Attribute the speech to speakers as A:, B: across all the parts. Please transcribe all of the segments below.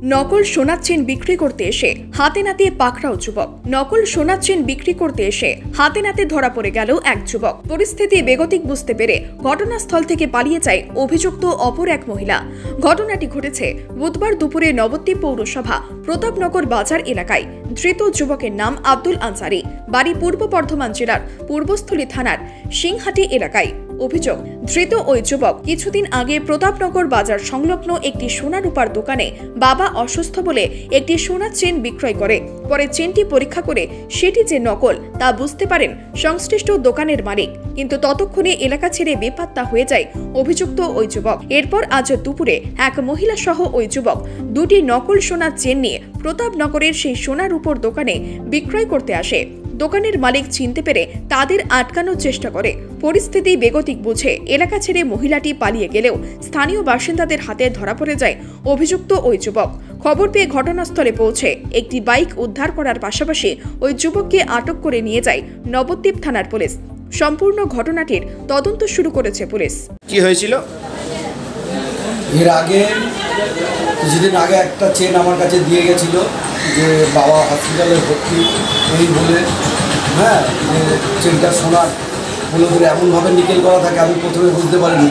A: নকল সোনার চেন বিক্রি করতে এসে হাতে নাতে পাকড়াও যুবক। নকল সোনার চেন বিক্রি করতে এসে হাতে নাতে ধরা পড়ে গেল এক যুবক। পরিস্থিতি বেগতিক বুঝতে পেরে ঘটনাস্থল থেকে পালিয়ে যায় অভিযুক্ত অপর এক মহিলা। ঘটনাটি ঘটেছে বুধবার দুপুরে নবদ্বীপ পৌরসভা প্রতাপনগর বাজার এলাকায়। ধৃত যুবকের নাম আব্দুল আনসারি, বাড়ি পূর্ব বর্ধমান জেলার পূর্বস্থলী থানার সিংহাটি এলাকায়। অভিযোগ, ধৃত ওই যুবক কিছুদিন আগে প্রতাপনগর বাজার সংলগ্ন একটি সোনা রূপার দোকানে বাবা অসুস্থ বলে একটি সোনার চেন বিক্রয় করে। পরে চেনটি পরীক্ষা করে সেটি যে নকল তা বুঝতে পারেন সংশ্লিষ্ট দোকানের মালিক, কিন্তু ততক্ষণে এলাকা ছেড়ে বেপাত্তা হয়ে যায় অভিযুক্ত ওই যুবক। এরপর আজ দুপুরে এক মহিলা সহ ওই যুবক দুটি নকল সোনার চেন নিয়ে প্রতাপনগরের সেই সোনার রূপোর দোকানে বিক্রয় করতে আসে। দোকানের মালিক চিনতে পেরে তাদের আটকানোর চেষ্টা করে। পরিস্থিতি বেগতিক বুঝে এলাকা ছেড়ে মহিলাটি পালিয়ে গেলেও স্থানীয় বাসিন্দাদের হাতে ধরা পড়ে যায় অভিযুক্ত ওই যুবক। খবর পেয়ে ঘটনাস্থলে পৌঁছে একটি বাইক উদ্ধার করার পাশাপাশি ওই যুবককে আটক করে নিয়ে যায় নবদ্বীপ থানার পুলিশ। সম্পূর্ণ ঘটনাটির তদন্ত শুরু করেছে পুলিশ।
B: কি হয়েছিল?
C: এর আগে কিছুদিন আগে একটা চেন আমার কাছে দিয়ে গেছিল যে বাবা হসপিটালে ভর্তি এই বলে, হ্যাঁ, যে চেনটা সোনার বলে ধরে এমনভাবে নিকেল করা থাকে। আমি প্রথমে বুঝতে পারিনি,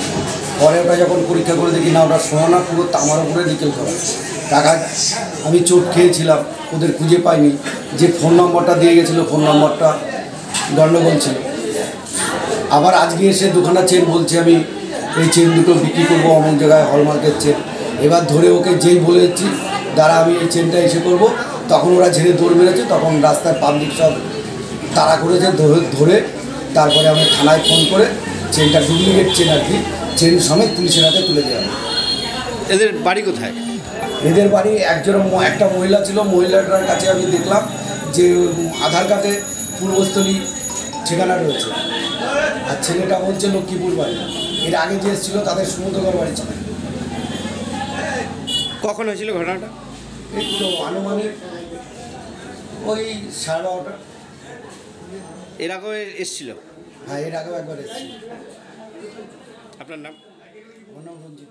C: পরে ওটা যখন পরীক্ষা করে দেখি না ওটা সোনা না, পুরো তামার উপরে নিকেল করা। টাকা আমি চোট খেয়েছিলাম, ওদের খুঁজে পাইনি। যে ফোন নম্বরটা দিয়ে গেছিলো ফোন নম্বরটা গণ্ডগোল ছিল। আবার আজকে এসে দুখানা চেন বলছে আমি এই চেন দুটো বিক্রি করবো অমুক জায়গায়, হলমার্কের চেন। এবার ধরে ওকে যেই বলেছি দ্বারা আমি এই চেনটা এসে করবো, তখন ওরা ঝেড়ে দৌড় মেরেছে। তখন রাস্তায় পাবলিক সব তাড়া করেছে, ধরে তারপরে আমি থানায় ফোন করে চেনটা ডুপ্লিকেট চেন আর কি, চেন সমেত পুলিশের হাতে তুলে দেওয়া।
B: এদের বাড়ি কোথায়?
C: এদের বাড়ি একটা মহিলা ছিল, মহিলাটার কাছে আমি দেখলাম যে আধার কার্ডে পূর্বস্থলী ঠিকানা রয়েছে, আর ছেলেটা বলছে লক্ষ্মীপুর বাড়ি। এর আগে যে এসেছিল তাদের সমুদ্রগড় বাড়ি ছিল।
B: কখন হয়েছিল ঘটনাটা?
C: এই তো আনুমানিক ওই 12:30।
B: এর আগেও এসেছিল?
C: হ্যাঁ, এর আগেও একবার এসেছিল।
B: আপনার নাম?
C: আমার নাম রঞ্জিত।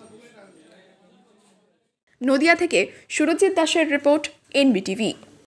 A: নদিয়া থেকে সুরজিৎ দাসের রিপোর্ট, NBTV।